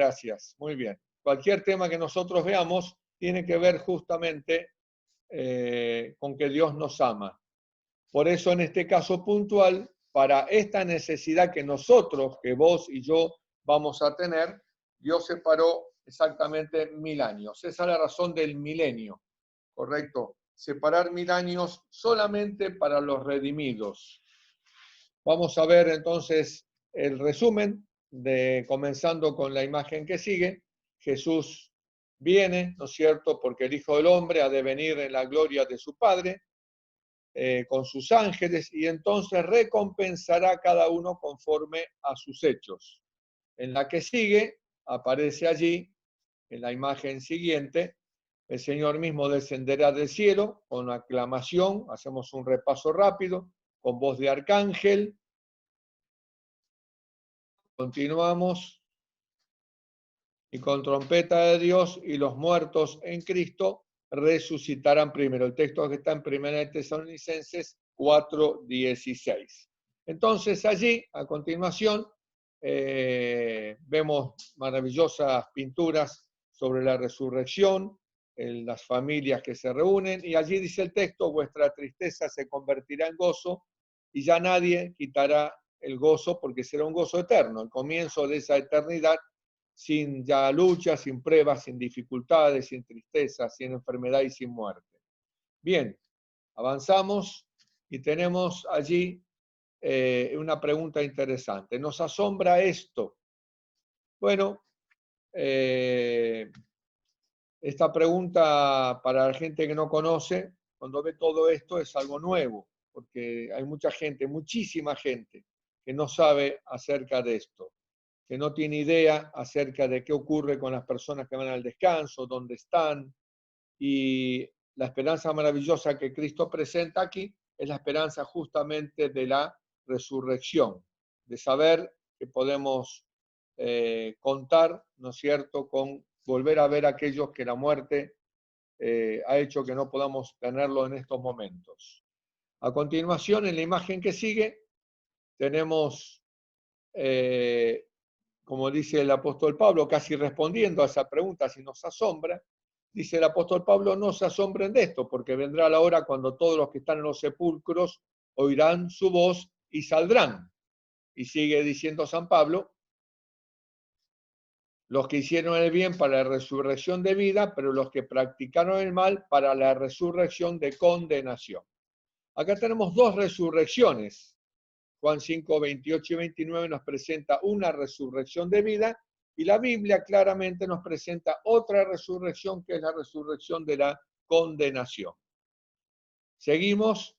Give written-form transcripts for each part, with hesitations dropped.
Gracias, muy bien. Cualquier tema que nosotros veamos tiene que ver justamente con que Dios nos ama. Por eso en este caso puntual, para esta necesidad que nosotros, que vos y yo vamos a tener, Dios separó exactamente 1000 años. Esa es la razón del milenio, ¿correcto? Separar 1000 años solamente para los redimidos. Vamos a ver entonces el resumen, comenzando con la imagen que sigue. Jesús viene, ¿no es cierto?, porque el Hijo del Hombre ha de venir en la gloria de su Padre, con sus ángeles, y entonces recompensará a cada uno conforme a sus hechos. En la que sigue, aparece allí, en la imagen siguiente, el Señor mismo descenderá del cielo con aclamación, hacemos un repaso rápido, con voz de arcángel. Continuamos. Y con trompeta de Dios, y los muertos en Cristo resucitarán primero. El texto que está en 1 Tesalonicenses 4:16. Entonces allí, a continuación, vemos maravillosas pinturas sobre la resurrección, en las familias que se reúnen, y allí dice el texto: vuestra tristeza se convertirá en gozo, y ya nadie quitará el gozo, porque será un gozo eterno, el comienzo de esa eternidad, sin ya lucha, sin pruebas, sin dificultades, sin tristeza, sin enfermedad y sin muerte. Bien, avanzamos y tenemos allí una pregunta interesante. ¿Nos asombra esto? Bueno, esta pregunta para la gente que no conoce, cuando ve todo esto, es algo nuevo, porque hay mucha gente, muchísima gente, que no sabe acerca de esto, que no tiene idea acerca de qué ocurre con las personas que van al descanso, dónde están, y la esperanza maravillosa que Cristo presenta aquí es la esperanza justamente de la resurrección, de saber que podemos contar, ¿no es cierto?, con volver a ver a aquellos que la muerte ha hecho que no podamos tenerlo en estos momentos. A continuación, en la imagen que sigue, tenemos, como dice el apóstol Pablo, casi respondiendo a esa pregunta, si nos asombra, dice el apóstol Pablo: no se asombren de esto, porque vendrá la hora cuando todos los que están en los sepulcros oirán su voz y saldrán. Y sigue diciendo San Pablo: los que hicieron el bien para la resurrección de vida, pero los que practicaron el mal para la resurrección de condenación. Acá tenemos dos resurrecciones. Juan 5, 28 y 29 nos presenta una resurrección de vida, y la Biblia claramente nos presenta otra resurrección, que es la resurrección de la condenación. Seguimos.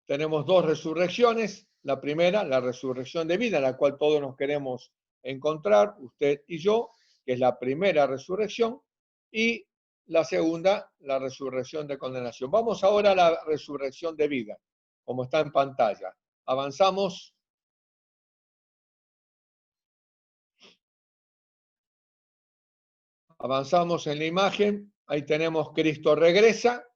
Tenemos dos resurrecciones. La primera, la resurrección de vida, en la cual todos nos queremos encontrar, usted y yo, que es la primera resurrección, y la segunda, la resurrección de condenación. Vamos ahora a la resurrección de vida, como está en pantalla. Avanzamos. Avanzamos en la imagen. Ahí tenemos: Cristo regresa.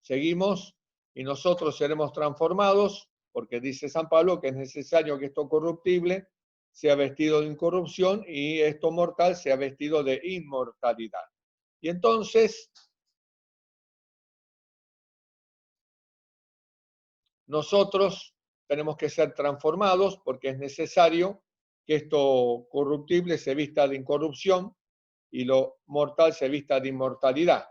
Seguimos. Y nosotros seremos transformados, porque dice San Pablo que es necesario que esto corruptible sea vestido de incorrupción y esto mortal sea vestido de inmortalidad. Y entonces nosotros tenemos que ser transformados, porque es necesario que esto corruptible se vista de incorrupción y lo mortal se vista de inmortalidad,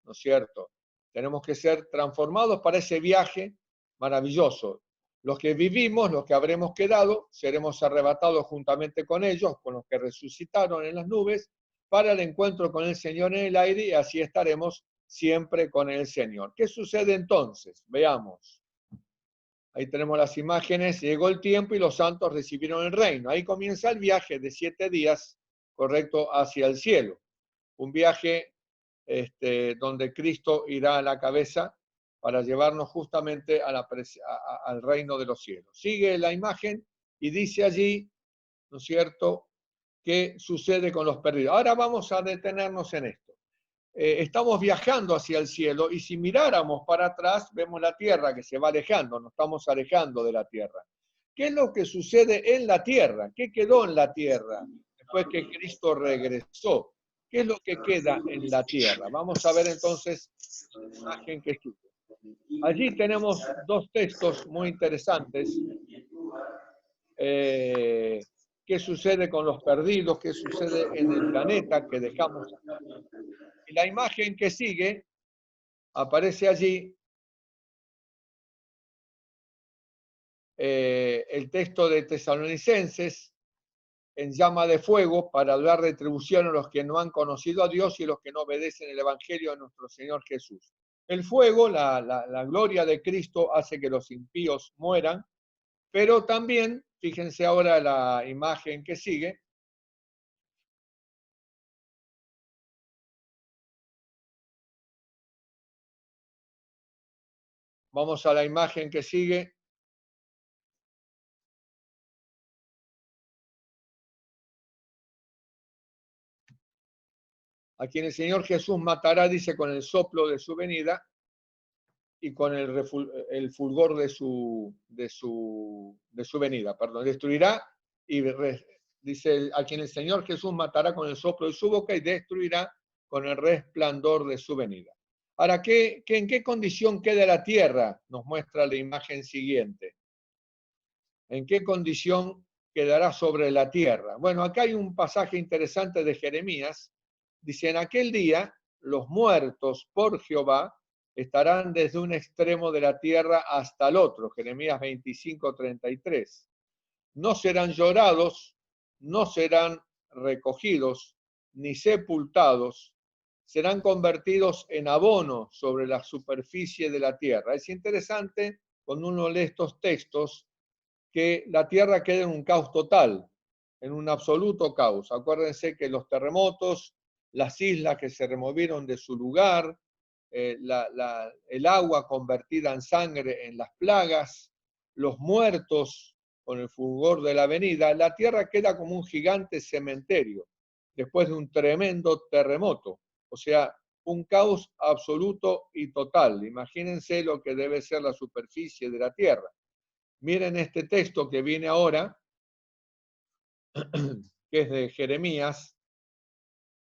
¿no es cierto? Tenemos que ser transformados para ese viaje maravilloso. Los que vivimos, los que habremos quedado, seremos arrebatados juntamente con ellos, con los que resucitaron en las nubes, para el encuentro con el Señor en el aire, y así estaremos siempre con el Señor. ¿Qué sucede entonces? Veamos. Ahí tenemos las imágenes. Llegó el tiempo y los santos recibieron el reino. Ahí comienza el viaje de 7 días, correcto, hacia el cielo. Un viaje donde Cristo irá a la cabeza para llevarnos justamente al reino de los cielos. Sigue la imagen y dice allí, ¿no es cierto?, qué sucede con los perdidos. Ahora vamos a detenernos en esto. Estamos viajando hacia el cielo, y si miráramos para atrás, vemos la tierra que se va alejando, nos estamos alejando de la tierra. ¿Qué es lo que sucede en la tierra? ¿Qué quedó en la tierra después que Cristo regresó? ¿Qué es lo que queda en la tierra? Vamos a ver entonces la imagen que sigue. Allí tenemos dos textos muy interesantes. ¿Qué sucede con los perdidos? ¿Qué sucede en el planeta que dejamos acá? Y la imagen que sigue aparece allí el texto de Tesalonicenses en llama de fuego para dar retribución a los que no han conocido a Dios y los que no obedecen el Evangelio de nuestro Señor Jesús. El fuego, la gloria de Cristo hace que los impíos mueran, pero también, fíjense ahora la imagen que sigue, vamos a la imagen que sigue. A quien el Señor Jesús matará, dice, con el soplo de su venida y con el fulgor de su venida, perdón, destruirá y dice, a quien el Señor Jesús matará con el soplo de su boca y destruirá con el resplandor de su venida. Ahora, ¿en qué condición queda la tierra? Nos muestra la imagen siguiente. ¿En qué condición quedará sobre la tierra? Bueno, acá hay un pasaje interesante de Jeremías. Dice, en aquel día los muertos por Jehová estarán desde un extremo de la tierra hasta el otro. Jeremías 25:33. No serán llorados, no serán recogidos, ni sepultados, serán convertidos en abono sobre la superficie de la tierra. Es interesante cuando uno lee estos textos que la tierra queda en un caos total, en un absoluto caos. Acuérdense que los terremotos, las islas que se removieron de su lugar, el agua convertida en sangre en las plagas, los muertos con el fulgor de la avenida, la tierra queda como un gigante cementerio después de un tremendo terremoto. O sea, un caos absoluto y total. Imagínense lo que debe ser la superficie de la tierra. Miren este texto que viene ahora, que es de Jeremías.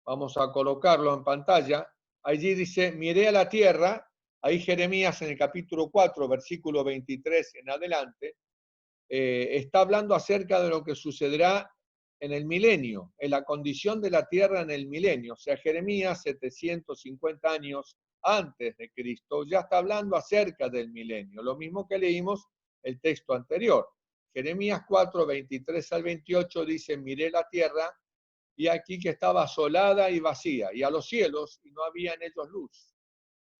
Vamos a colocarlo en pantalla. Allí dice, miré a la tierra, ahí Jeremías en el capítulo 4, versículo 23 en adelante, está hablando acerca de lo que sucederá en el milenio, en la condición de la tierra en el milenio. O sea, Jeremías, 750 años antes de Cristo, ya está hablando acerca del milenio. Lo mismo que leímos el texto anterior. Jeremías 4, 23 al 28 dice, miré la tierra y aquí que estaba asolada y vacía, y a los cielos y no había en ellos luz.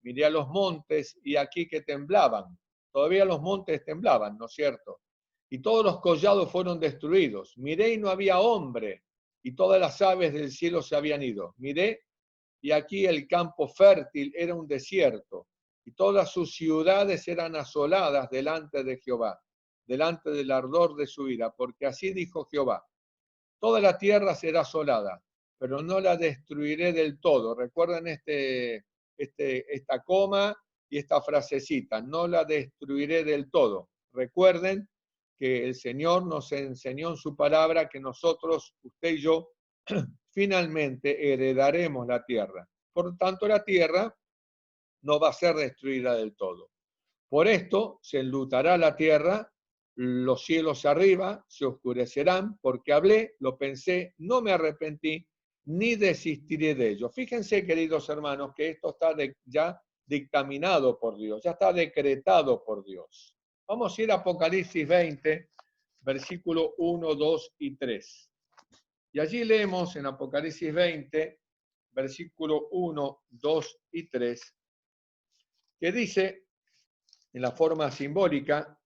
Miré a los montes y aquí que temblaban. Todavía los montes temblaban, ¿no es cierto? Y todos los collados fueron destruidos. Miré y no había hombre, y todas las aves del cielo se habían ido. Miré y aquí el campo fértil era un desierto, y todas sus ciudades eran asoladas delante de Jehová, delante del ardor de su ira, porque así dijo Jehová, toda la tierra será asolada, pero no la destruiré del todo. Recuerden esta coma y esta frasecita, no la destruiré del todo. Recuerden que el Señor nos enseñó en su palabra que nosotros, usted y yo, finalmente heredaremos la tierra. Por lo tanto, la tierra no va a ser destruida del todo. Por esto se enlutará la tierra, los cielos arriba se oscurecerán, porque hablé, lo pensé, no me arrepentí, ni desistiré de ello. Fíjense, queridos hermanos, que esto está ya dictaminado por Dios, ya está decretado por Dios. Vamos a ir a Apocalipsis 20, versículo 1, 2 y 3. Y allí leemos en Apocalipsis 20, versículo 1, 2 y 3, que dice, en la forma simbólica,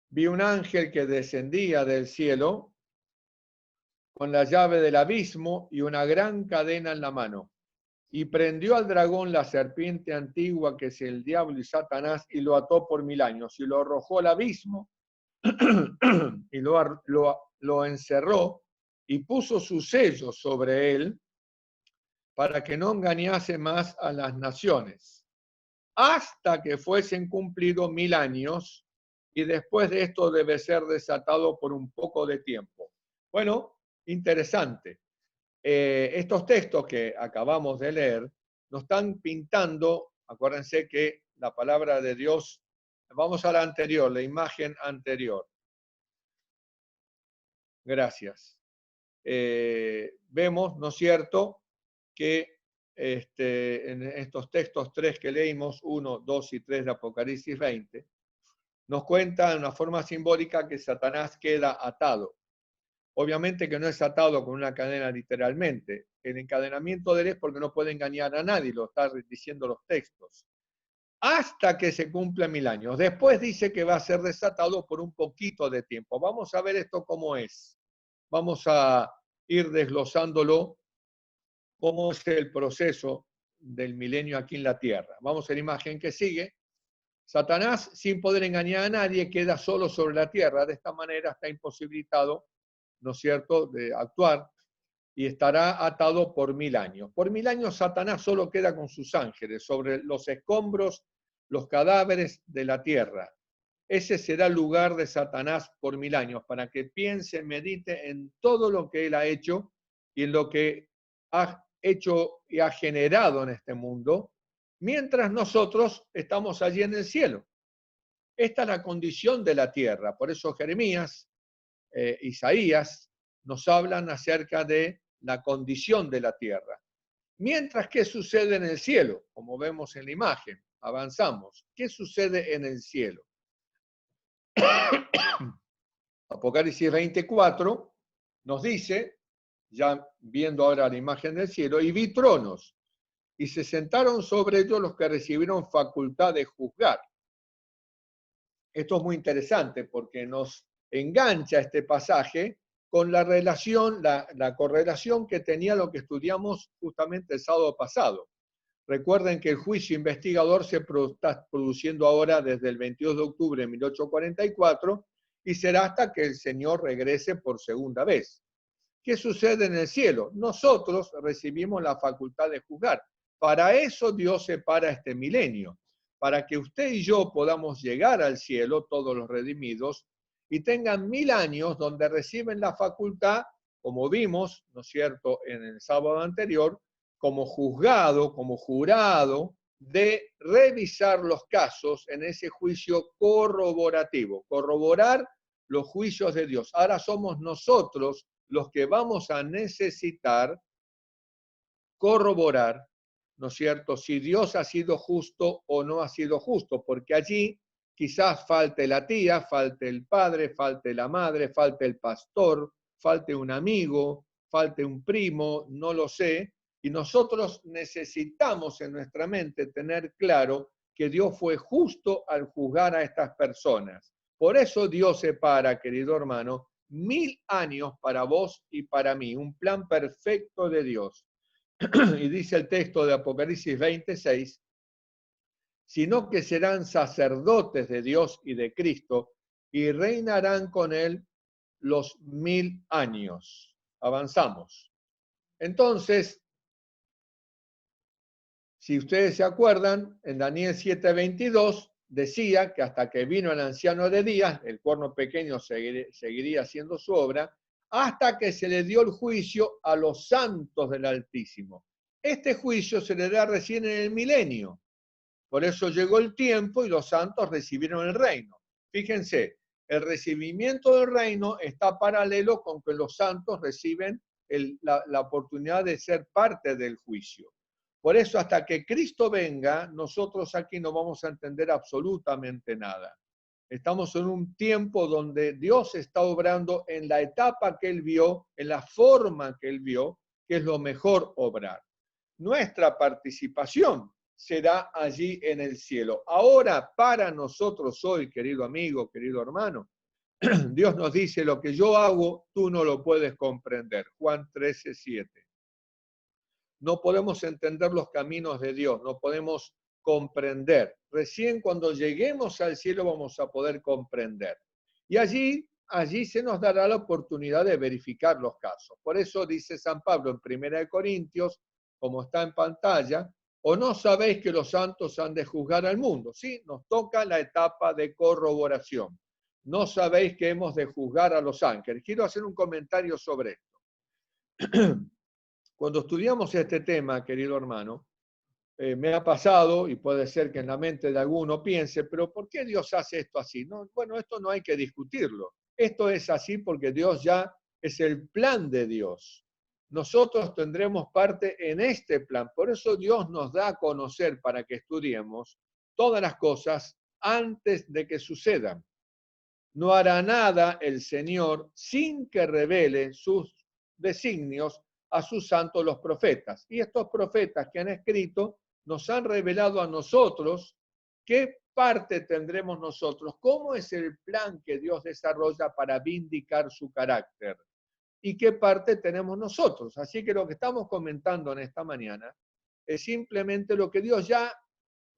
vi un ángel que descendía del cielo con la llave del abismo y una gran cadena en la mano. Y prendió al dragón, la serpiente antigua, que es el diablo y Satanás, y lo ató por 1000 años. Y lo arrojó al abismo y lo encerró y puso su sello sobre él para que no engañase más a las naciones, hasta que fuesen cumplidos 1000 años, y después de esto debe ser desatado por un poco de tiempo. Bueno, interesante. Estos textos que acabamos de leer nos están pintando, acuérdense que la palabra de Dios, vamos a la anterior, la imagen anterior. Gracias. Vemos, ¿no es cierto?, que en estos textos 3 que leímos, 1, 2 y 3 de Apocalipsis 20, nos cuenta de una forma simbólica que Satanás queda atado. Obviamente que no es atado con una cadena literalmente. El encadenamiento de él es porque no puede engañar a nadie, lo están diciendo los textos. Hasta que se cumplen 1000 años. Después dice que va a ser desatado por un poquito de tiempo. Vamos a ver esto cómo es. Vamos a ir desglosándolo, cómo es el proceso del milenio aquí en la tierra. Vamos a la imagen que sigue. Satanás, sin poder engañar a nadie, queda solo sobre la tierra. De esta manera está imposibilitado, ¿no es cierto?, de actuar, y estará atado por 1000 años. Por 1000 años Satanás solo queda con sus ángeles sobre los escombros, los cadáveres de la tierra. Ese será el lugar de Satanás por 1000 años, para que piense, medite en todo lo que él ha hecho y en lo que ha hecho y ha generado en este mundo, mientras nosotros estamos allí en el cielo. Esta es la condición de la tierra. Por eso Jeremías, Isaías, nos hablan acerca de la condición de la tierra. Mientras, ¿qué sucede en el cielo? Como vemos en la imagen, avanzamos. ¿Qué sucede en el cielo? Apocalipsis 24 nos dice, ya viendo ahora la imagen del cielo, y vi tronos, y se sentaron sobre ellos los que recibieron facultad de juzgar. Esto es muy interesante porque nos engancha este pasaje con la relación, la correlación que tenía lo que estudiamos justamente el sábado pasado. Recuerden que el juicio investigador se está produciendo ahora desde el 22 de octubre de 1844 y será hasta que el Señor regrese por segunda vez. ¿Qué sucede en el cielo? Nosotros recibimos la facultad de juzgar. Para eso Dios separa este milenio, para que usted y yo podamos llegar al cielo, todos los redimidos, y tengan 1000 años donde reciben la facultad, como vimos, ¿no es cierto?, en el sábado anterior, como juzgado, como jurado, de revisar los casos en ese juicio corroborativo, corroborar los juicios de Dios. Ahora somos nosotros los que vamos a necesitar corroborar, ¿no es cierto?, si Dios ha sido justo o no ha sido justo, porque allí quizás falte la tía, falte el padre, falte la madre, falte el pastor, falte un amigo, falte un primo, no lo sé, y nosotros necesitamos en nuestra mente tener claro que Dios fue justo al juzgar a estas personas. Por eso Dios separa, querido hermano, 1000 años para vos y para mí, un plan perfecto de Dios. Y dice el texto de Apocalipsis 26, sino que serán sacerdotes de Dios y de Cristo y reinarán con él los 1000 años. Avanzamos. Entonces, si ustedes se acuerdan, en Daniel 7:22 decía que hasta que vino el anciano de días, el cuerno pequeño seguiría haciendo su obra, hasta que se le dio el juicio a los santos del Altísimo. Este juicio se le da recién en el milenio. Por eso llegó el tiempo y los santos recibieron el reino. Fíjense, el recibimiento del reino está paralelo con que los santos reciben la oportunidad de ser parte del juicio. Por eso, hasta que Cristo venga, nosotros aquí no vamos a entender absolutamente nada. Estamos en un tiempo donde Dios está obrando en la etapa que Él vio, en la forma que Él vio, que es lo mejor obrar. Nuestra participación será allí en el cielo. Ahora, para nosotros hoy, querido amigo, querido hermano, Dios nos dice, lo que yo hago, tú no lo puedes comprender. Juan 13:7. No podemos entender los caminos de Dios, no podemos comprender. Recién cuando lleguemos al cielo vamos a poder comprender. Y allí se nos dará la oportunidad de verificar los casos. Por eso dice San Pablo en 1 Corintios, como está en pantalla, ¿o no sabéis que los santos han de juzgar al mundo? Sí, nos toca la etapa de corroboración. ¿no sabéis que hemos de juzgar a los ángeles? Quiero hacer un comentario sobre esto. Cuando estudiamos este tema, querido hermano, me ha pasado, y puede ser que en la mente de alguno piense, pero ¿por qué Dios hace esto así? No, bueno, esto no hay que discutirlo. Esto es así porque Dios ya es el plan de Dios. Nosotros tendremos parte en este plan. Por eso Dios nos da a conocer para que estudiemos todas las cosas antes de que sucedan. No hará nada el Señor sin que revele sus designios a sus santos los profetas. Y estos profetas que han escrito nos han revelado a nosotros qué parte tendremos nosotros, cómo es el plan que Dios desarrolla para vindicar su carácter y qué parte tenemos nosotros. Así que lo que estamos comentando en esta mañana es simplemente lo que Dios ya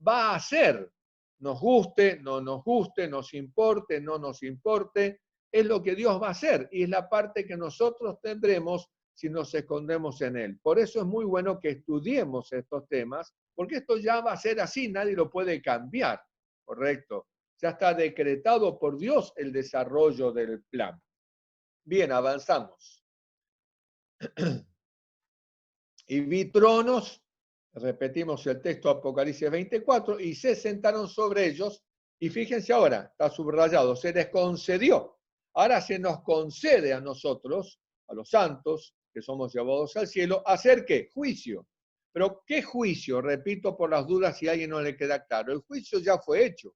va a hacer. Nos guste, no nos guste, nos importe, no nos importe, es lo que Dios va a hacer y es la parte que nosotros tendremos si nos escondemos en Él. Por eso es muy bueno que estudiemos estos temas, porque esto ya va a ser así, nadie lo puede cambiar, ¿correcto? Ya está decretado por Dios el desarrollo del plan. Bien, avanzamos. Y vi tronos, repetimos el texto Apocalipsis 24, y se sentaron sobre ellos, y fíjense ahora, está subrayado, se les concedió. Ahora se nos concede a nosotros, a los santos, que somos llevados al cielo, hacer ¿qué? Juicio. Pero ¿qué juicio? Repito por las dudas si a alguien no le queda claro. El juicio ya fue hecho.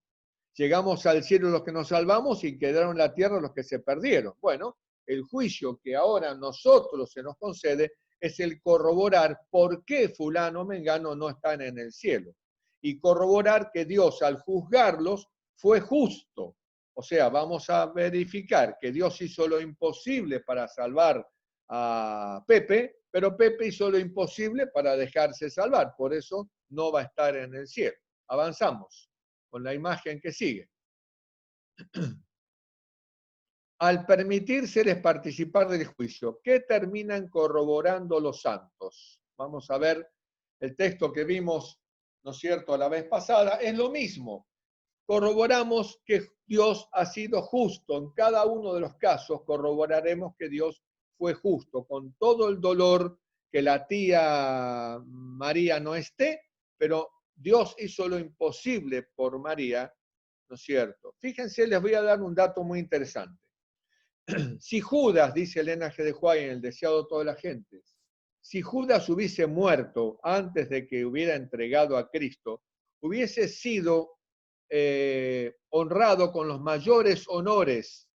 Llegamos al cielo los que nos salvamos y quedaron en la tierra los que se perdieron. Bueno, el juicio que ahora a nosotros se nos concede es el corroborar por qué fulano, mengano no están en el cielo. Y corroborar que Dios al juzgarlos fue justo. O sea, vamos a verificar que Dios hizo lo imposible para salvar a Pepe, pero Pepe hizo lo imposible para dejarse salvar. Por eso no va a estar en el cielo. Avanzamos con la imagen que sigue. Al permitírseles participar del juicio, ¿qué terminan corroborando los santos? Vamos a ver el texto que vimos, ¿no es cierto?, la vez pasada, es lo mismo. Corroboramos que Dios ha sido justo. En cada uno de los casos corroboraremos que Dios fue justo, con todo el dolor que la tía María no esté, pero Dios hizo lo imposible por María, ¿no es cierto? Fíjense, les voy a dar un dato muy interesante. Si Judas, dice Elena G. de Huay en El deseado de toda la gente, si Judas hubiese muerto antes de que hubiera entregado a Cristo, hubiese sido honrado con los mayores honores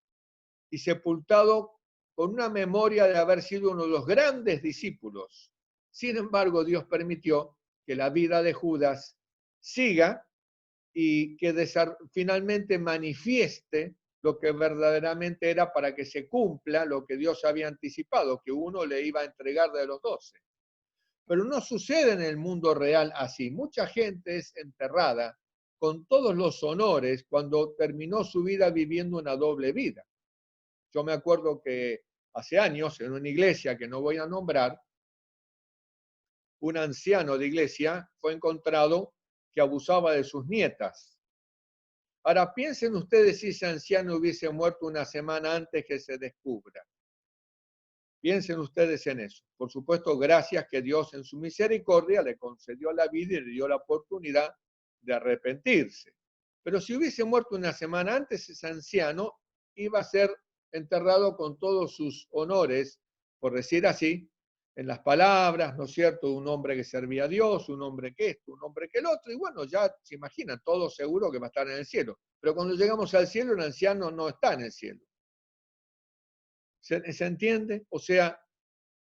y sepultado con una memoria de haber sido uno de los grandes discípulos. Sin embargo, Dios permitió que la vida de Judas siga y que finalmente manifieste lo que verdaderamente era para que se cumpla lo que Dios había anticipado, que uno le iba a entregar de los 12. Pero no sucede en el mundo real así. Mucha gente es enterrada con todos los honores cuando terminó su vida viviendo una doble vida. Yo me acuerdo que hace años en una iglesia que no voy a nombrar, un anciano de iglesia fue encontrado que abusaba de sus nietas. Ahora piensen ustedes si ese anciano hubiese muerto una semana antes que se descubra. Piensen ustedes en eso. Por supuesto, gracias que Dios en su misericordia le concedió la vida y le dio la oportunidad de arrepentirse. Pero si hubiese muerto una semana antes, ese anciano iba a ser enterrado con todos sus honores, por decir así, en las palabras, ¿no es cierto? Un hombre que servía a Dios, un hombre que esto, un hombre que el otro, y bueno, ya se imaginan, todo seguro que va a estar en el cielo. Pero cuando llegamos al cielo, el anciano no está en el cielo. ¿Se entiende? O sea,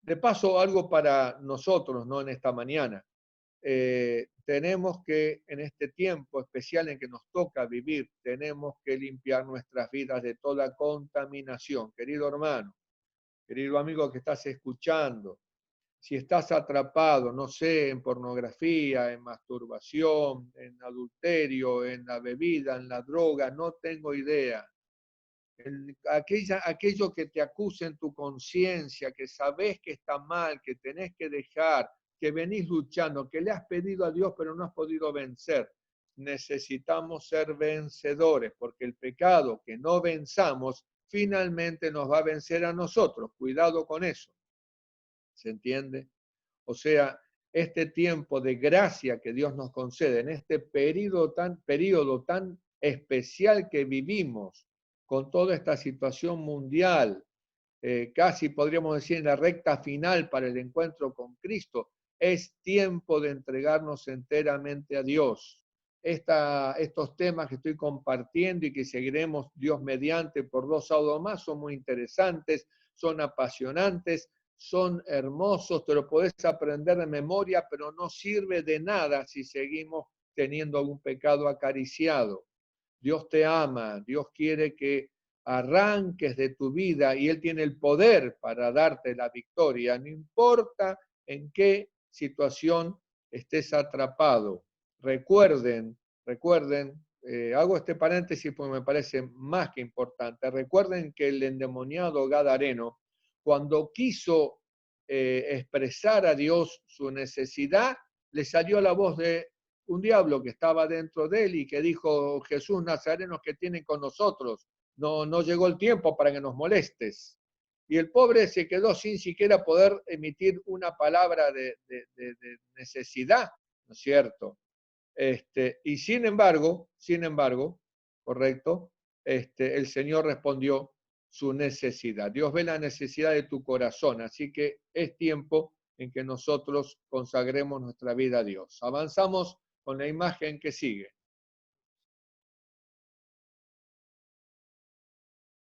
de paso, algo para nosotros, ¿no? En esta mañana. Tenemos que, en este tiempo especial en que nos toca vivir, tenemos que limpiar nuestras vidas de toda contaminación. Querido hermano, querido amigo que estás escuchando, si estás atrapado, no sé, en pornografía, en masturbación, en adulterio, en la bebida, en la droga, no tengo idea. Aquello que te acusa en tu conciencia, que sabes que está mal, que tenés que dejar, que venís luchando, que le has pedido a Dios pero no has podido vencer. necesitamos ser vencedores, porque el pecado que no venzamos finalmente nos va a vencer a nosotros. Cuidado con eso. ¿Se entiende? O sea, este tiempo de gracia que Dios nos concede en este periodo tan especial que vivimos, con toda esta situación mundial, casi podríamos decir en la recta final para el encuentro con Cristo, es tiempo de entregarnos enteramente a Dios. Estos temas que estoy compartiendo y que seguiremos Dios mediante por 2 sábados más son muy interesantes, son apasionantes, son hermosos, te lo podés aprender de memoria, pero no sirve de nada si seguimos teniendo algún pecado acariciado. Dios te ama, Dios quiere que arranques de tu vida y Él tiene el poder para darte la victoria, no importa en qué situación estés atrapado. Recuerden, hago este paréntesis porque me parece más que importante, recuerden que el endemoniado gadareno, cuando quiso expresar a Dios su necesidad, le salió la voz de un diablo que estaba dentro de él y que dijo: Jesús Nazareno, que tienen con nosotros, no llegó el tiempo para que nos molestes. Y el pobre se quedó sin siquiera poder emitir una palabra de necesidad, ¿no es cierto? Y sin embargo, correcto, el Señor respondió su necesidad. Dios ve la necesidad de tu corazón, así que es tiempo en que nosotros consagremos nuestra vida a Dios. Avanzamos con la imagen que sigue.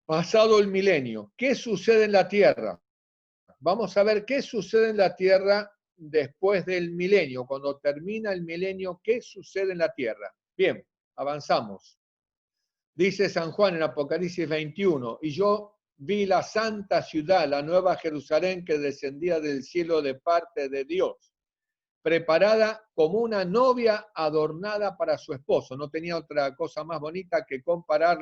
Pasado el milenio, ¿qué sucede en la tierra? Vamos a ver qué sucede en la tierra después del milenio. Cuando termina el milenio, ¿qué sucede en la tierra? Bien, avanzamos. Dice San Juan en Apocalipsis 21, y yo vi la santa ciudad, la nueva Jerusalén que descendía del cielo de parte de Dios, preparada como una novia adornada para su esposo. No tenía otra cosa más bonita que comparar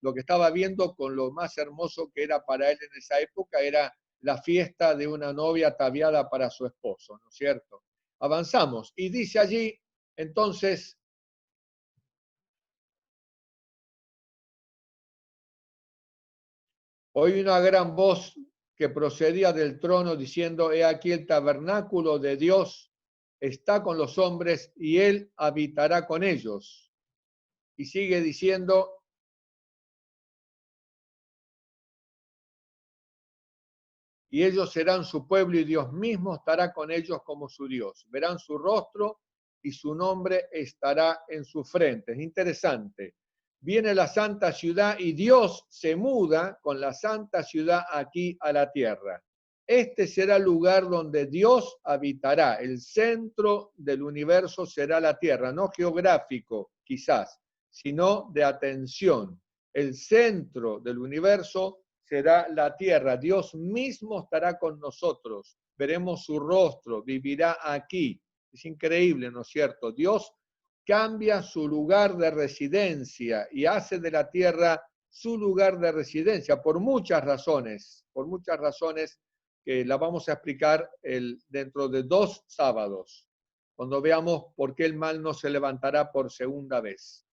lo que estaba viendo con lo más hermoso que era para él en esa época, era la fiesta de una novia ataviada para su esposo, ¿no es cierto? Avanzamos, y dice allí, entonces, oí una gran voz que procedía del trono diciendo: he aquí el tabernáculo de Dios está con los hombres y Él habitará con ellos. Y sigue diciendo: y ellos serán su pueblo y Dios mismo estará con ellos como su Dios. Verán su rostro y su nombre estará en su frente. Es interesante. Viene la santa ciudad y Dios se muda con la santa ciudad aquí a la tierra. Este será el lugar donde Dios habitará. El centro del universo será la tierra, no geográfico quizás, sino de atención. El centro del universo será la tierra. Dios mismo estará con nosotros. Veremos su rostro, vivirá aquí. Es increíble, ¿no es cierto? Dios cambia su lugar de residencia y hace de la tierra su lugar de residencia por muchas razones que la vamos a explicar dentro de 2 sábados, cuando veamos por qué el mal no se levantará por segunda vez.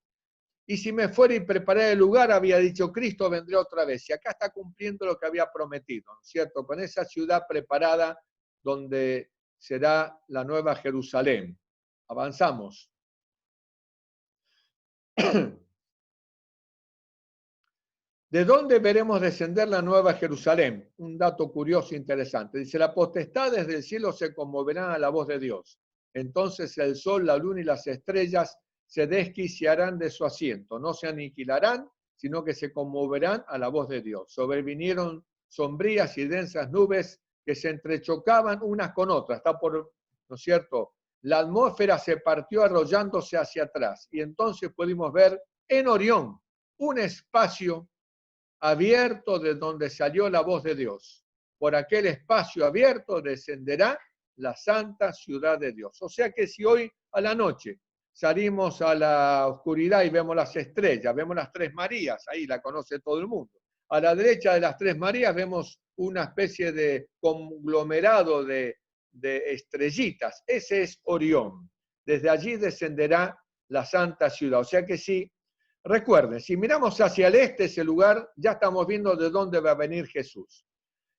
Y si me fuera y preparé el lugar, había dicho Cristo, vendré otra vez. Y acá está cumpliendo lo que había prometido, ¿no es cierto? Con esa ciudad preparada donde será la nueva Jerusalén. Avanzamos. ¿De dónde veremos descender la nueva Jerusalén? Un dato curioso e interesante. Dice: las potestades del cielo se conmoverán a la voz de Dios. Entonces el sol, la luna y las estrellas se desquiciarán de su asiento. No se aniquilarán, sino que se conmoverán a la voz de Dios. Sobrevinieron sombrías y densas nubes que se entrechocaban unas con otras. Está por, ¿no es cierto? La atmósfera se partió arrollándose hacia atrás. Y entonces pudimos ver en Orión un espacio abierto de donde salió la voz de Dios. Por aquel espacio abierto descenderá la santa ciudad de Dios. O sea que si hoy a la noche salimos a la oscuridad y vemos las estrellas, vemos las 3 Marías, ahí la conoce todo el mundo. A la derecha de las 3 Marías vemos una especie de conglomerado de estrellitas. Ese es Orión. Desde allí descenderá la santa ciudad. O sea que sí, recuerden, si miramos hacia el este, ese lugar, ya estamos viendo de dónde va a venir Jesús.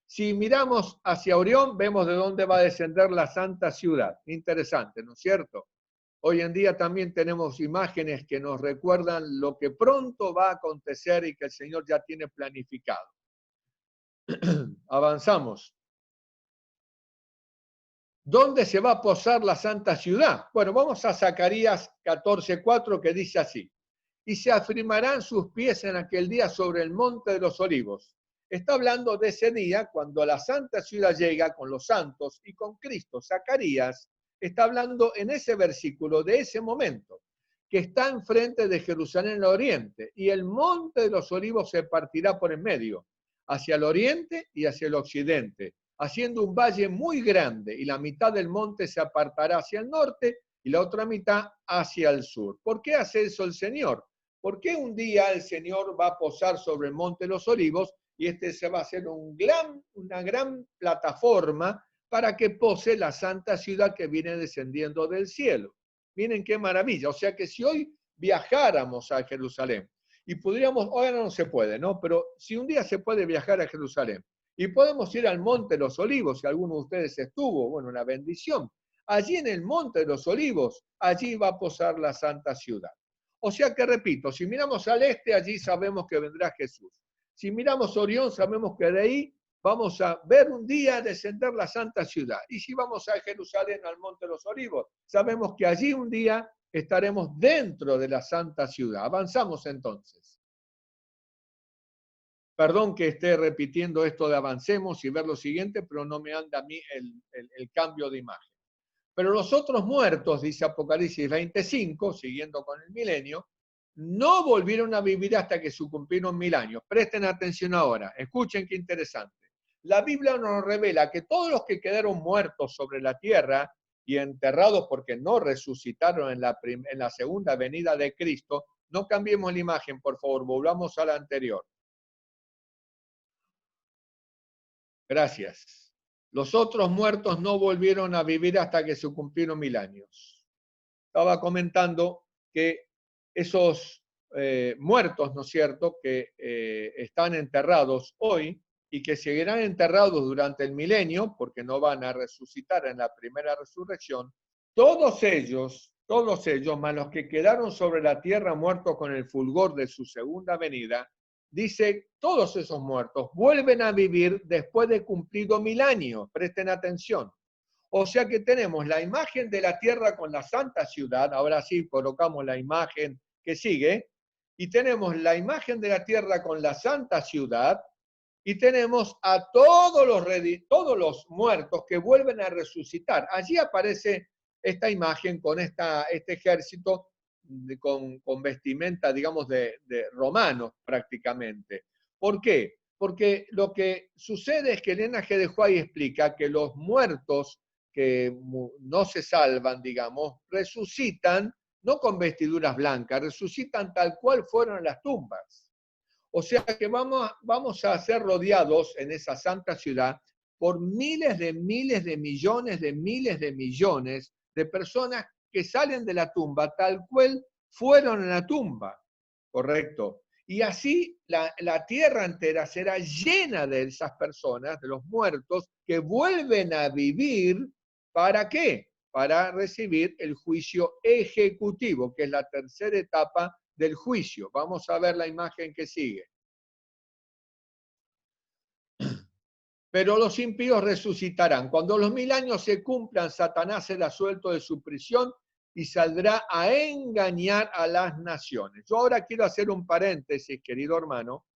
Si miramos hacia Orión, vemos de dónde va a descender la santa ciudad. Interesante, ¿no es cierto? Hoy en día también tenemos imágenes que nos recuerdan lo que pronto va a acontecer y que el Señor ya tiene planificado. Avanzamos. ¿Dónde se va a posar la santa ciudad? Bueno, vamos a Zacarías 14:4 que dice así. Y se afirmarán sus pies en aquel día sobre el monte de los olivos. Está hablando de ese día cuando la santa ciudad llega con los santos y con Cristo. Zacarías está hablando en ese versículo de ese momento, que está enfrente de Jerusalén en el oriente, y el monte de los olivos se partirá por en medio, hacia el oriente y hacia el occidente, haciendo un valle muy grande, y la mitad del monte se apartará hacia el norte y la otra mitad hacia el sur. ¿Por qué hace eso el Señor? Porque un día el Señor va a posar sobre el monte de los olivos y este se va a hacer una gran plataforma para que pose la santa ciudad que viene descendiendo del cielo. Miren qué maravilla. O sea que si hoy viajáramos a Jerusalén y pudiéramos, ahora no se puede, ¿no? Pero si un día se puede viajar a Jerusalén y podemos ir al Monte de los Olivos, si alguno de ustedes estuvo, bueno, una bendición. Allí en el Monte de los Olivos, allí va a posar la santa ciudad. O sea que, repito, si miramos al este, allí sabemos que vendrá Jesús. Si miramos Orión, sabemos que de ahí vamos a ver un día descender la santa ciudad. Y si vamos a Jerusalén, al Monte de los Olivos, sabemos que allí un día estaremos dentro de la santa ciudad. Avanzamos entonces. Perdón que esté repitiendo esto de avancemos y ver lo siguiente, pero no me anda a mí el cambio de imagen. Pero los otros muertos, dice Apocalipsis 25, siguiendo con el milenio, no volvieron a vivir hasta que se cumplieron 1000 años. Presten atención ahora, escuchen qué interesante. La Biblia nos revela que todos los que quedaron muertos sobre la tierra y enterrados porque no resucitaron en la segunda venida de Cristo, no cambiemos la imagen, por favor, volvamos a la anterior. Gracias. Los otros muertos no volvieron a vivir hasta que se cumplieron 1000 años. Estaba comentando que esos muertos, ¿no es cierto?, que están enterrados hoy y que seguirán enterrados durante el milenio, porque no van a resucitar en la primera resurrección, todos ellos, más los que quedaron sobre la tierra muertos con el fulgor de su segunda venida, dice, todos esos muertos vuelven a vivir después de cumplido 1000 años. Presten atención. O sea que tenemos la imagen de la tierra con la santa ciudad, ahora sí colocamos la imagen que sigue, y tenemos la imagen de la tierra con la santa ciudad, y tenemos a todos los muertos que vuelven a resucitar. Allí aparece esta imagen con este ejército con vestimenta, digamos, de romanos prácticamente. ¿Por qué? Porque lo que sucede es que Elena G. de Huay explica que los muertos que no se salvan, digamos, resucitan no con vestiduras blancas, resucitan tal cual fueron en las tumbas. O sea que vamos a ser rodeados en esa santa ciudad por miles de millones de millones de personas que salen de la tumba tal cual fueron en la tumba, ¿correcto? Y así la tierra entera será llena de esas personas, de los muertos, que vuelven a vivir, ¿para qué? Para recibir el juicio ejecutivo, que es la tercera etapa del juicio. Vamos a ver la imagen que sigue. Pero los impíos resucitarán. Cuando los 1000 años se cumplan, Satanás será suelto de su prisión y saldrá a engañar a las naciones. Yo ahora quiero hacer un paréntesis, querido hermano,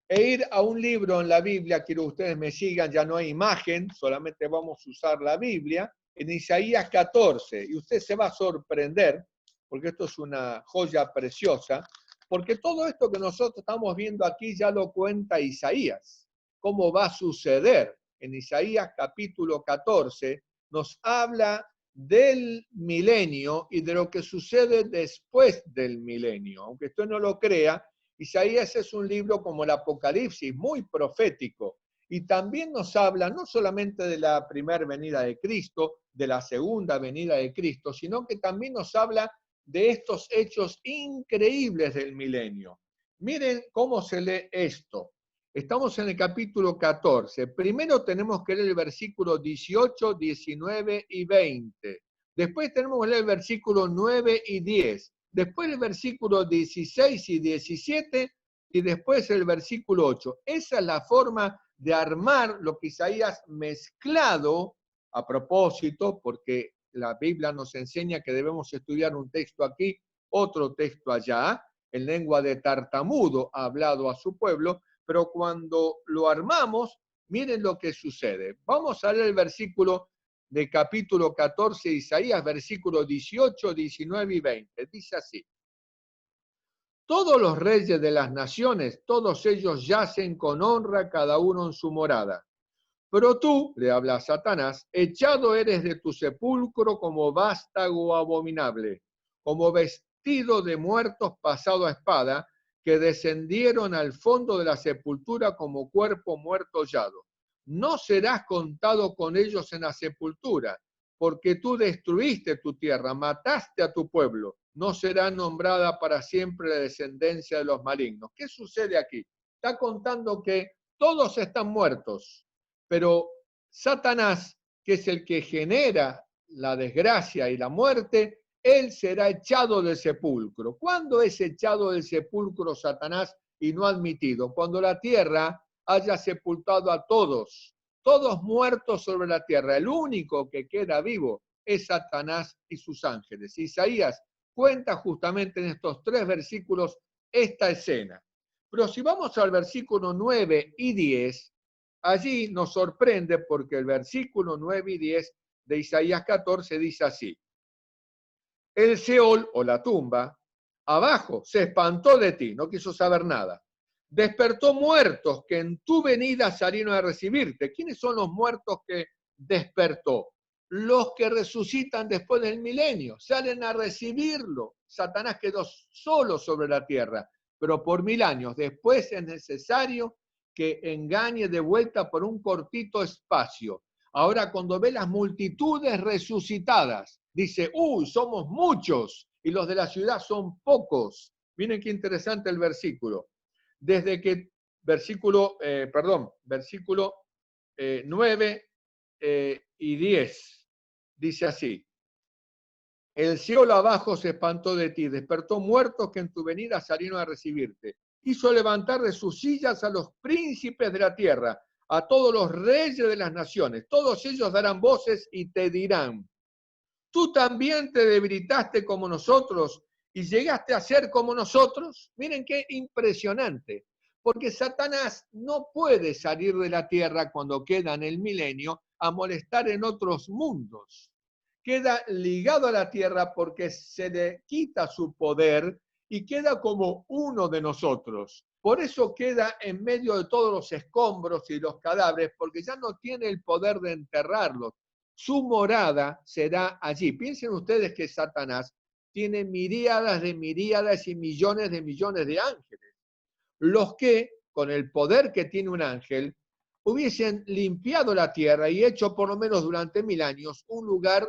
e ir a un libro en la Biblia. Quiero que ustedes me sigan, ya no hay imagen, solamente vamos a usar la Biblia, en Isaías 14. Y usted se va a sorprender, porque esto es una joya preciosa, porque todo esto que nosotros estamos viendo aquí ya lo cuenta Isaías. ¿Cómo va a suceder? En Isaías capítulo 14 nos habla del milenio y de lo que sucede después del milenio. Aunque usted no lo crea, Isaías es un libro como el Apocalipsis, muy profético. Y también nos habla no solamente de la primera venida de Cristo, de la segunda venida de Cristo, sino que también nos habla de estos hechos increíbles del milenio. Miren cómo se lee esto. Estamos en el capítulo 14. Primero tenemos que leer el versículo 18, 19 y 20. Después tenemos que leer el versículo 9 y 10. Después el versículo 16 y 17. Y después el versículo 8. Esa es la forma de armar lo que Isaías mezclado a propósito, porque la Biblia nos enseña que debemos estudiar un texto aquí, otro texto allá, en lengua de tartamudo hablado a su pueblo, pero cuando lo armamos, miren lo que sucede. Vamos a leer el versículo de capítulo 14 de Isaías, versículos 18, 19 y 20. Dice así: todos los reyes de las naciones, todos ellos yacen con honra, cada uno en su morada. Pero tú, le habla a Satanás, echado eres de tu sepulcro como vástago abominable, como vestido de muertos pasado a espada, que descendieron al fondo de la sepultura como cuerpo muerto hollado. No serás contado con ellos en la sepultura, porque tú destruiste tu tierra, mataste a tu pueblo. No será nombrada para siempre la descendencia de los malignos. ¿Qué sucede aquí? Está contando que todos están muertos, pero Satanás, que es el que genera la desgracia y la muerte, él será echado del sepulcro. ¿Cuándo es echado del sepulcro Satanás y no admitido? Cuando la tierra haya sepultado a todos, todos muertos sobre la tierra. El único que queda vivo es Satanás y sus ángeles. Isaías cuenta justamente en estos 3 versículos esta escena. Pero si vamos al versículo 9 y 10, allí nos sorprende porque el versículo 9 y 10 de Isaías 14 dice así: el Seol o la tumba, abajo, se espantó de ti, no quiso saber nada. Despertó muertos que en tu venida salieron a recibirte. ¿Quiénes son los muertos que despertó? Los que resucitan después del milenio, salen a recibirlo. Satanás quedó solo sobre la tierra, pero por 1000 años. Después es necesario que engañe de vuelta por un cortito espacio. Ahora, cuando ve las multitudes resucitadas, dice, uy, somos muchos y los de la ciudad son pocos. Miren qué interesante el versículo. Desde que, versículo 9 y 10, dice así: el cielo abajo se espantó de ti, despertó muertos que en tu venida salieron a recibirte. Hizo levantar de sus sillas a los príncipes de la tierra, a todos los reyes de las naciones. Todos ellos darán voces y te dirán, tú también te debilitaste como nosotros y llegaste a ser como nosotros. Miren qué impresionante, porque Satanás no puede salir de la tierra cuando queda en el milenio a molestar en otros mundos. Queda ligado a la tierra porque se le quita su poder y queda como uno de nosotros. Por eso queda en medio de todos los escombros y los cadáveres, porque ya no tiene el poder de enterrarlos. Su morada será allí. Piensen ustedes que Satanás tiene miríadas y millones de ángeles, los que, con el poder que tiene un ángel, hubiesen limpiado la tierra y hecho por lo menos durante 1000 años un lugar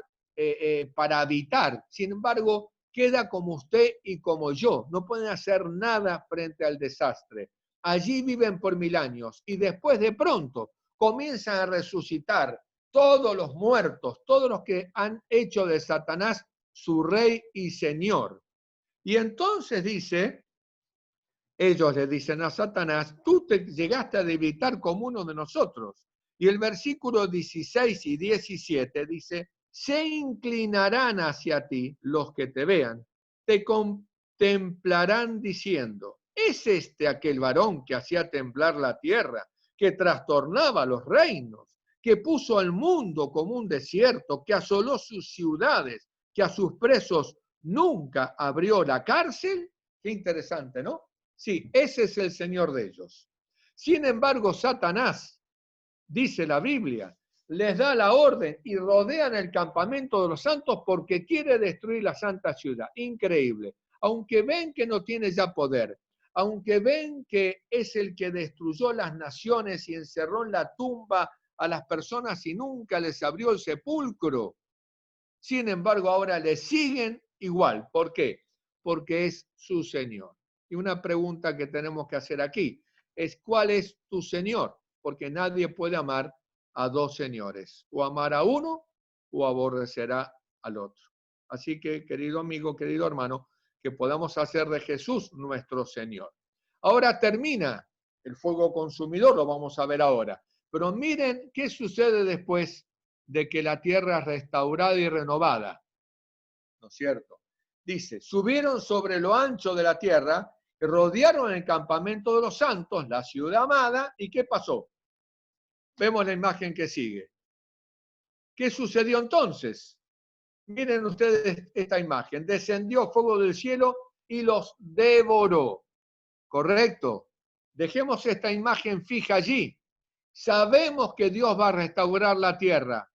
para habitar. Sin embargo, queda como usted y como yo. No pueden hacer nada frente al desastre. Allí viven por 1000 años y después de pronto comienzan a resucitar todos los muertos, todos los que han hecho de Satanás su rey y señor. Y entonces dice, ellos le dicen a Satanás, tú te llegaste a debilitar como uno de nosotros. Y el versículo 16 y 17 dice, se inclinarán hacia ti los que te vean, te contemplarán diciendo, ¿es este aquel varón que hacía temblar la tierra, que trastornaba los reinos, que puso al mundo como un desierto, que asoló sus ciudades, que a sus presos nunca abrió la cárcel? Qué interesante, ¿no? Sí, ese es el Señor de ellos. Sin embargo, Satanás, dice la Biblia, les da la orden y rodean el campamento de los santos porque quiere destruir la santa ciudad. Increíble. Aunque ven que no tiene ya poder, aunque ven que es el que destruyó las naciones y encerró en la tumba a las personas y nunca les abrió el sepulcro, sin embargo, ahora le siguen igual. ¿Por qué? Porque es su Señor. Y una pregunta que tenemos que hacer aquí es, ¿cuál es tu Señor? Porque nadie puede amar a dos señores. O amar a uno o aborrecerá al otro. Así que, querido amigo, querido hermano, que podamos hacer de Jesús nuestro Señor. Ahora termina el fuego consumidor, lo vamos a ver ahora. Pero miren qué sucede después de que la tierra es restaurada y renovada. ¿No es cierto? Dice, subieron sobre lo ancho de la tierra, rodearon el campamento de los santos, la ciudad amada, ¿y qué pasó? Vemos la imagen que sigue. ¿Qué sucedió entonces? Miren ustedes esta imagen. Descendió fuego del cielo y los devoró. ¿Correcto? Dejemos esta imagen fija allí. Sabemos que Dios va a restaurar la tierra.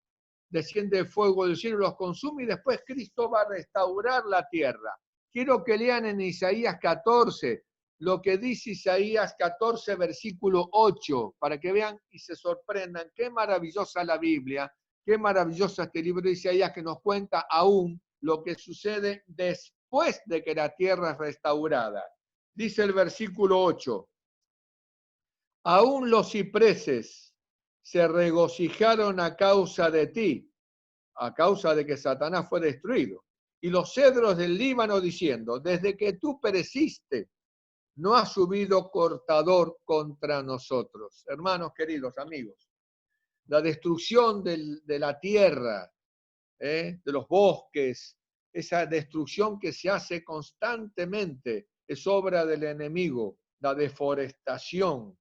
Desciende el fuego del cielo y los consume y después Cristo va a restaurar la tierra. Quiero que lean en Isaías 14 lo que dice Isaías 14, versículo 8, para que vean y se sorprendan. Qué maravillosa la Biblia, qué maravilloso este libro de Isaías que nos cuenta aún lo que sucede después de que la tierra es restaurada. Dice el versículo 8, aún los cipreses se regocijaron a causa de ti, a causa de que Satanás fue destruido. Y los cedros del Líbano diciendo, desde que tú pereciste, no ha subido cortador contra nosotros. Hermanos queridos, amigos, la destrucción de la tierra, de los bosques, esa destrucción que se hace constantemente, es obra del enemigo, la deforestación.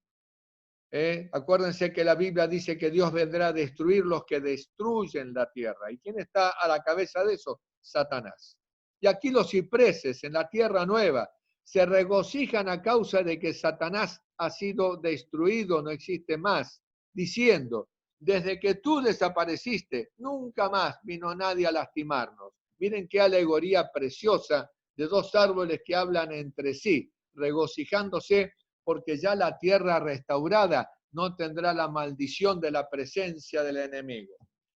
Acuérdense que la Biblia dice que Dios vendrá a destruir los que destruyen la tierra. ¿Y quién está a la cabeza de eso? Satanás. Y aquí los cipreses en la tierra nueva se regocijan a causa de que Satanás ha sido destruido, no existe más, diciendo, desde que tú desapareciste, nunca más vino nadie a lastimarnos. Miren qué alegoría preciosa de dos árboles que hablan entre sí, regocijándose porque ya la tierra restaurada no tendrá la maldición de la presencia del enemigo.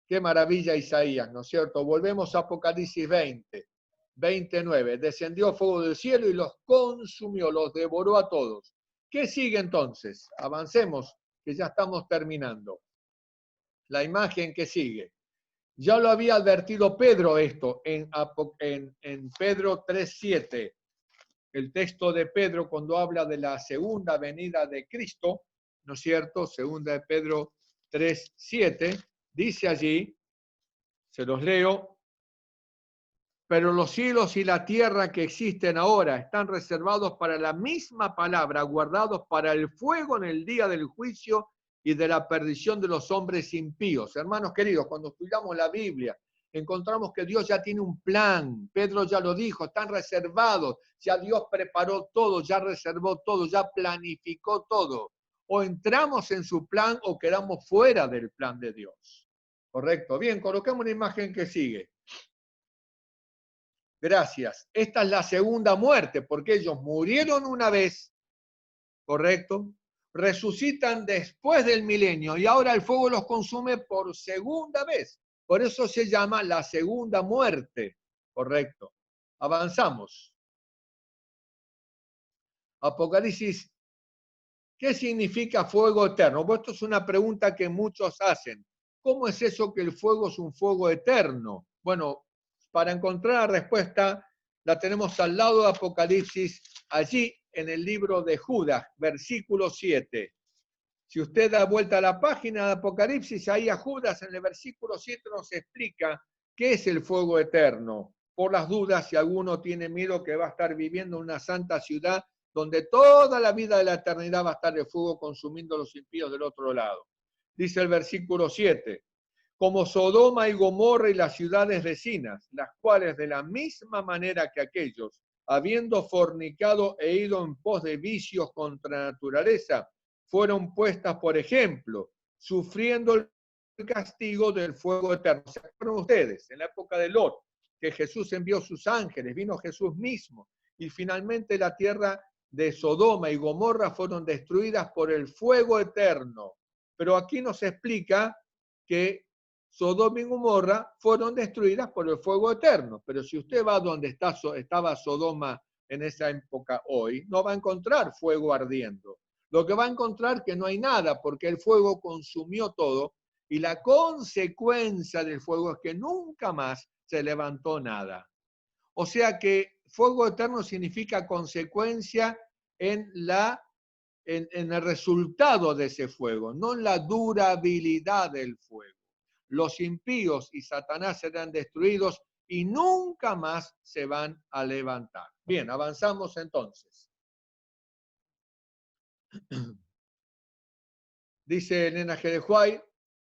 Qué maravilla Isaías, ¿no es cierto? Volvemos a Apocalipsis 20, 29. Descendió fuego del cielo y los consumió, los devoró a todos. ¿Qué sigue entonces? Avancemos, que ya estamos terminando. La imagen que sigue. Ya lo había advertido Pedro esto en Pedro 3:7. El texto de Pedro cuando habla de la segunda venida de Cristo, ¿no es cierto? Segunda de Pedro 3:7, dice allí, se los leo, pero los cielos y la tierra que existen ahora están reservados para la misma palabra, guardados para el fuego en el día del juicio y de la perdición de los hombres impíos. Hermanos queridos, cuando estudiamos la Biblia, encontramos que Dios ya tiene un plan. Pedro ya lo dijo, están reservados. Ya Dios preparó todo, ya reservó todo, ya planificó todo. O entramos en su plan o quedamos fuera del plan de Dios. Correcto. Bien, colocamos una imagen que sigue. Gracias. Esta es la segunda muerte, porque ellos murieron una vez, ¿correcto? Resucitan después del milenio y ahora el fuego los consume por segunda vez. Por eso se llama la segunda muerte, ¿correcto? Avanzamos. Apocalipsis, ¿qué significa fuego eterno? Pues esto es una pregunta que muchos hacen. ¿Cómo es eso que el fuego es un fuego eterno? Bueno, para encontrar la respuesta, la tenemos al lado de Apocalipsis, allí en el libro de Judas, versículo 7. Si usted da vuelta a la página de Apocalipsis, ahí a Judas en el versículo 7 nos explica qué es el fuego eterno. Por las dudas, si alguno tiene miedo que va a estar viviendo en una santa ciudad donde toda la vida de la eternidad va a estar el fuego consumiendo a los impíos del otro lado. Dice el versículo 7, como Sodoma y Gomorra y las ciudades vecinas, las cuales de la misma manera que aquellos, habiendo fornicado e ido en pos de vicios contra naturaleza, fueron puestas por ejemplo, sufriendo el castigo del fuego eterno. ¿Se acuerdan ustedes? En la época de Lot, que Jesús envió sus ángeles, vino Jesús mismo, y finalmente la tierra de Sodoma y Gomorra fueron destruidas por el fuego eterno. Pero aquí nos explica que Sodoma y Gomorra fueron destruidas por el fuego eterno. Pero si usted va donde estaba Sodoma en esa época hoy, no va a encontrar fuego ardiendo. Lo que va a encontrar es que no hay nada, porque el fuego consumió todo, y la consecuencia del fuego es que nunca más se levantó nada. O sea que fuego eterno significa consecuencia en el resultado de ese fuego, no en la durabilidad del fuego. Los impíos y Satanás serán destruidos y nunca más se van a levantar. Bien, avanzamos entonces. Dice Elena G. de Huay,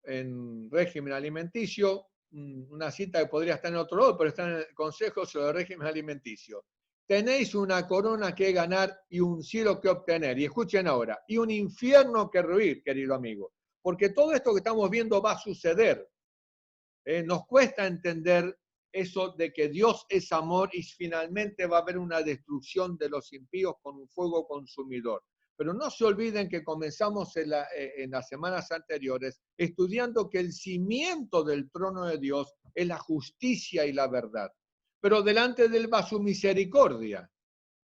en régimen alimenticio, una cita que podría estar en otro lado, pero está en el Consejo sobre el régimen alimenticio. Tenéis una corona que ganar y un cielo que obtener. Y escuchen ahora, y un infierno que rehuir, querido amigo. Porque todo esto que estamos viendo va a suceder. Nos cuesta entender eso de que Dios es amor y finalmente va a haber una destrucción de los impíos con un fuego consumidor. Pero no se olviden que comenzamos en las semanas anteriores estudiando que el cimiento del trono de Dios es la justicia y la verdad. Pero delante de él va su misericordia.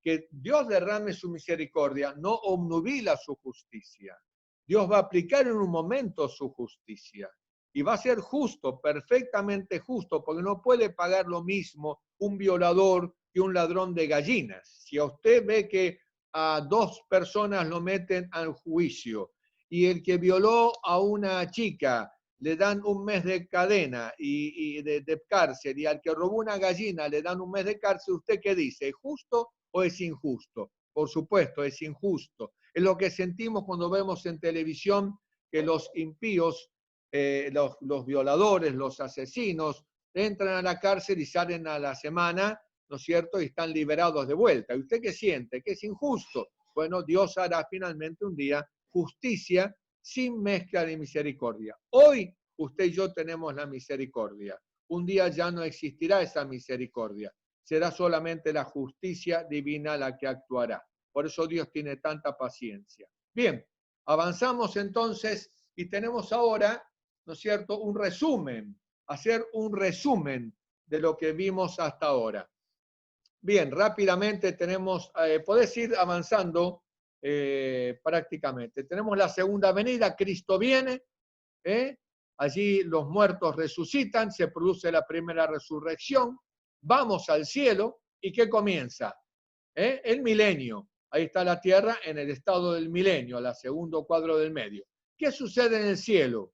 Que Dios derrame su misericordia no obnubila su justicia. Dios va a aplicar en un momento su justicia. Y va a ser justo, perfectamente justo, porque no puede pagar lo mismo un violador que un ladrón de gallinas. Si a usted ve que a dos personas lo meten al juicio y el que violó a una chica le dan un mes de cadena y de cárcel, y al que robó una gallina le dan un mes de cárcel, ¿usted qué dice? ¿Es justo o es injusto? Por supuesto, es injusto. Es lo que sentimos cuando vemos en televisión que los impíos, los violadores, los asesinos, entran a la cárcel y salen a la semana, ¿no es cierto? Y están liberados de vuelta. ¿Y usted qué siente? ¿Que es injusto? Bueno, Dios hará finalmente un día justicia sin mezcla de misericordia. Hoy usted y yo tenemos la misericordia. Un día ya no existirá esa misericordia. Será solamente la justicia divina la que actuará. Por eso Dios tiene tanta paciencia. Bien, avanzamos entonces y tenemos ahora, ¿no es cierto?, un resumen, hacer un resumen de lo que vimos hasta ahora. Bien, rápidamente tenemos, podés ir avanzando prácticamente. Tenemos la segunda venida, Cristo viene, allí los muertos resucitan, se produce la primera resurrección, vamos al cielo, ¿y qué comienza? El milenio. Ahí está la tierra en el estado del milenio, la segundo cuadro del medio. ¿Qué sucede en el cielo?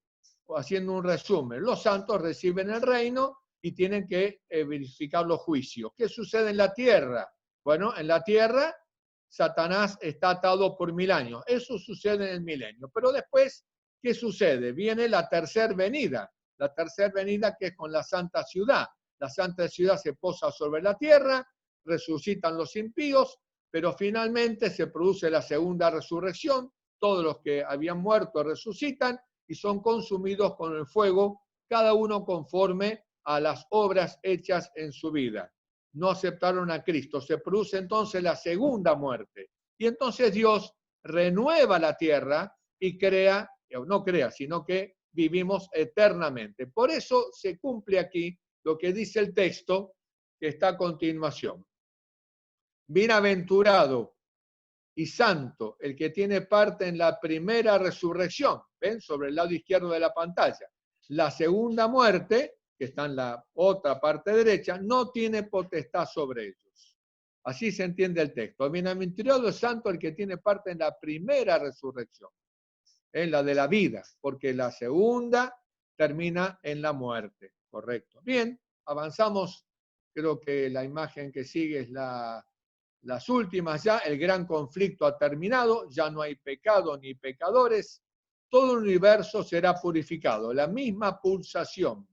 Haciendo un resumen, los santos reciben el reino y tienen que verificar los juicios. ¿Qué sucede en la tierra? Bueno, en la tierra Satanás está atado por 1000 años. Eso sucede en el milenio. Pero después, ¿qué sucede? Viene la tercera venida que es con la santa ciudad. La santa ciudad se posa sobre la tierra, resucitan los impíos, pero finalmente se produce la segunda resurrección. Todos los que habían muerto resucitan y son consumidos con el fuego, cada uno conforme a las obras hechas en su vida. No aceptaron a Cristo. Se produce entonces la segunda muerte. Y entonces Dios renueva la tierra y crea, no crea, sino que vivimos eternamente. Por eso se cumple aquí lo que dice el texto que está a continuación. Bienaventurado y santo el que tiene parte en la primera resurrección. ¿Ven? Sobre el lado izquierdo de la pantalla. La segunda muerte, que está en la otra parte derecha, no tiene potestad sobre ellos. Así se entiende el texto. Bienaventurado y santo el que tiene parte en la primera resurrección, en la de la vida, porque la segunda termina en la muerte. Correcto. Bien, avanzamos. Creo que la imagen que sigue es las últimas ya. El gran conflicto ha terminado, ya no hay pecado ni pecadores. Todo el universo será purificado. La misma pulsación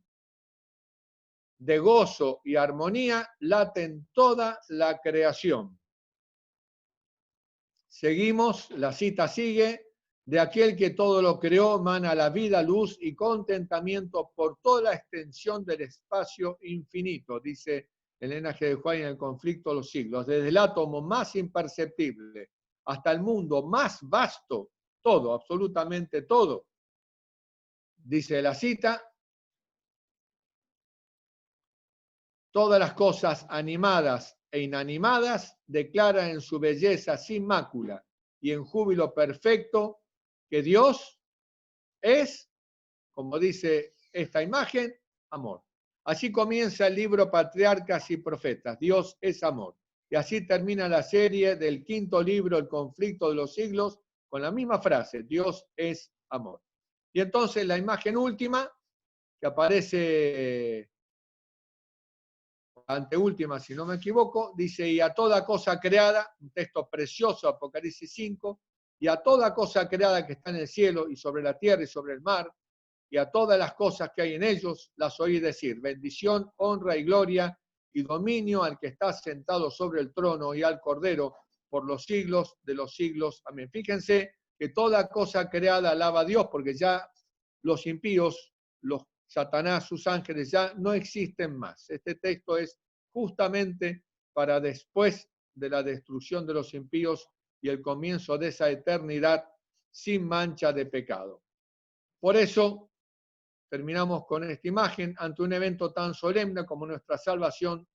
de gozo y armonía late en toda la creación. Seguimos, la cita sigue. De aquel que todo lo creó, emana la vida, luz y contentamiento por toda la extensión del espacio infinito, dice Elena G. de Huay en El conflicto de los siglos. Desde el átomo más imperceptible hasta el mundo más vasto, todo, absolutamente todo. Dice la cita, Todas las cosas animadas e inanimadas declaran en su belleza sin mácula y en júbilo perfecto que Dios es, como dice esta imagen, amor. Así comienza el libro Patriarcas y Profetas. Dios es amor. Y así termina la serie del quinto libro, El conflicto de los siglos, con la misma frase, Dios es amor. Y entonces la imagen última, que aparece anteúltima, si no me equivoco, dice, y a toda cosa creada, un texto precioso, Apocalipsis 5, y a toda cosa creada que está en el cielo y sobre la tierra y sobre el mar, y a todas las cosas que hay en ellos, las oí decir, bendición, honra y gloria y dominio al que está sentado sobre el trono y al Cordero por los siglos de los siglos. Amén. Fíjense que toda cosa creada alaba a Dios, porque ya los impíos, los Satanás, sus ángeles, ya no existen más. Este texto es justamente para después de la destrucción de los impíos y el comienzo de esa eternidad sin mancha de pecado. Por eso, terminamos con esta imagen. Ante un evento tan solemne como nuestra salvación,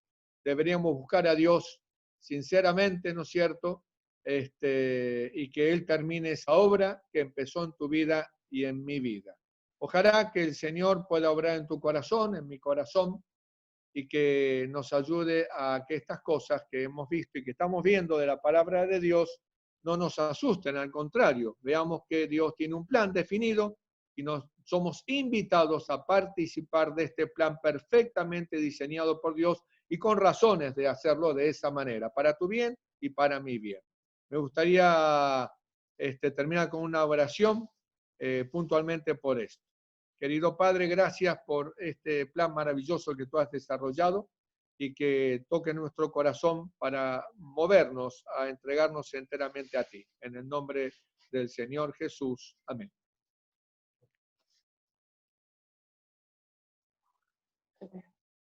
deberíamos buscar a Dios sinceramente, ¿no es cierto? Y que Él termine esa obra que empezó en tu vida y en mi vida. Ojalá que el Señor pueda obrar en tu corazón, en mi corazón, y que nos ayude a que estas cosas que hemos visto y que estamos viendo de la palabra de Dios no nos asusten, al contrario, veamos que Dios tiene un plan definido y nos somos invitados a participar de este plan perfectamente diseñado por Dios y con razones de hacerlo de esa manera, para tu bien y para mi bien. Me gustaría terminar con una oración puntualmente por esto. Querido Padre, gracias por este plan maravilloso que tú has desarrollado y que toque nuestro corazón para movernos a entregarnos enteramente a ti. En el nombre del Señor Jesús. Amén.